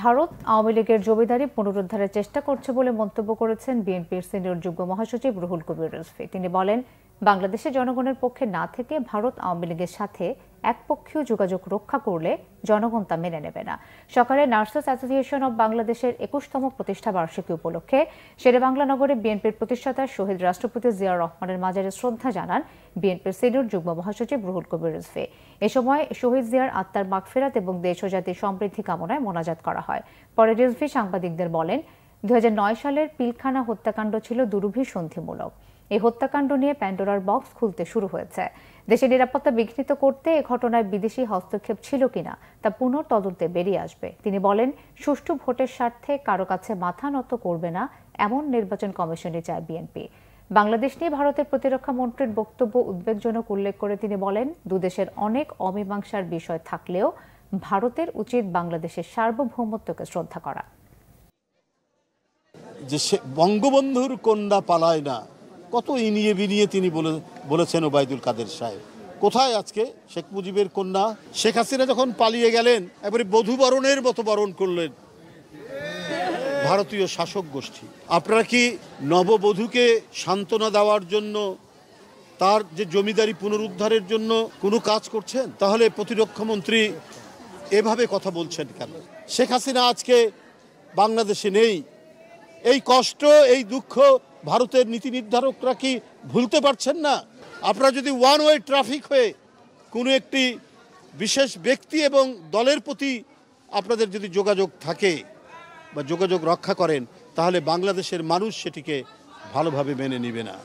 ভারত আওয়ামী লীগের জমিদারি পুনরুদ্ধারের চেষ্টা করছে বলে মন্তব্য করেছেন বিএনপির সিনিয়র যুগ্ম মহাসচিব রুহুল কবির রিজভী। তিনি বলেন, বাংলাদেশের জনগণের পক্ষে না থেকে ভারত আওয়ামী লীগের সাথে একপক্ষীয় যোগাযোগ রক্ষা করলে জনগণ তা মেনে নেবে না। সকালে নার্সেস অ্যাসোসিয়েশন অব বাংলাদেশের ২১তম প্রতিষ্ঠা বার্ষিকী উপলক্ষে শেরেবাংলা নগরে বিএনপির প্রতিষ্ঠাতা শহীদ রাষ্ট্রপতি জিয়াউর রহমানের মাজারে শ্রদ্ধা জানান বিএনপির সিনিয়র যুগ্ম মহাসচিব রুহুল কবির রিজভী। এ সময় শহীদ জিয়ার আত্মার মাগফিরাত এবং দেশ ও জাতির সমৃদ্ধি কামনায় মোনাজাত করা হয়। পরে রিজভী সাংবাদিকদের বলেন, ২০০৯ সালের পিলখানা হত্যাকাণ্ড ছিল দুরভিসন্ধিমূলক। এই হত্যাকাণ্ড নিয়ে প্যান্ডোরার বক্স খুলতে শুরু হয়েছে। দেশের নিরাপত্তা বিঘ্নিত করতে এ ঘটনায় বিদেশি হস্তক্ষেপ ছিল কিনা তা পুনঃতদন্তে বেরিয়ে আসবে। তিনি বলেন, সুষ্ঠু ভোটের স্বার্থে কারো কাছে মাথা নত করবে না এমন নির্বাচন কমিশনই চায় বিএনপি। বাংলাদেশ নিয়ে ভারতের প্রতিরক্ষা মন্ত্রীর বক্তব্য উদ্বেগজনক উল্লেখ করে তিনি বলেন, দুদেশের অনেক অমীমাংসার বিষয় থাকলেও ভারতের উচিত বাংলাদেশের সার্বভৌমত্বকে শ্রদ্ধা করা। যে বঙ্গবন্ধুর কন্যা পালায় না, কত ইনিয়ে বিনিয়ে তিনি বলেছেন ওবায়দুল কাদের সাহেব। কোথায় আজকে শেখ মুজিবের কন্যা? শেখ হাসিনা যখন পালিয়ে গেলেন, এবারে বধূ বরণের মতো বরণ করলেন ভারতীয় শাসক গোষ্ঠী। আপনারা কি নববধূকে সান্ত্বনা দেওয়ার জন্য, তার যে জমিদারি পুনরুদ্ধারের জন্য কোনো কাজ করছেন? তাহলে প্রতিরক্ষা মন্ত্রী এভাবে কথা বলছেন কেন? শেখ হাসিনা আজকে বাংলাদেশে নেই। এই কষ্ট, এই দুঃখ ভারতের নীতি নির্ধারকরা কি ভুলতে পারছেন না? আপনারা যদি ওয়ান ওয়ে ট্রাফিক হয়ে কোনো একটি বিশেষ ব্যক্তি এবং দলের প্রতি আপনাদের যদি যোগাযোগ থাকে বা যোগাযোগ রক্ষা করেন, তাহলে বাংলাদেশের মানুষ সেটিকে ভালোভাবে মেনে নেবে না।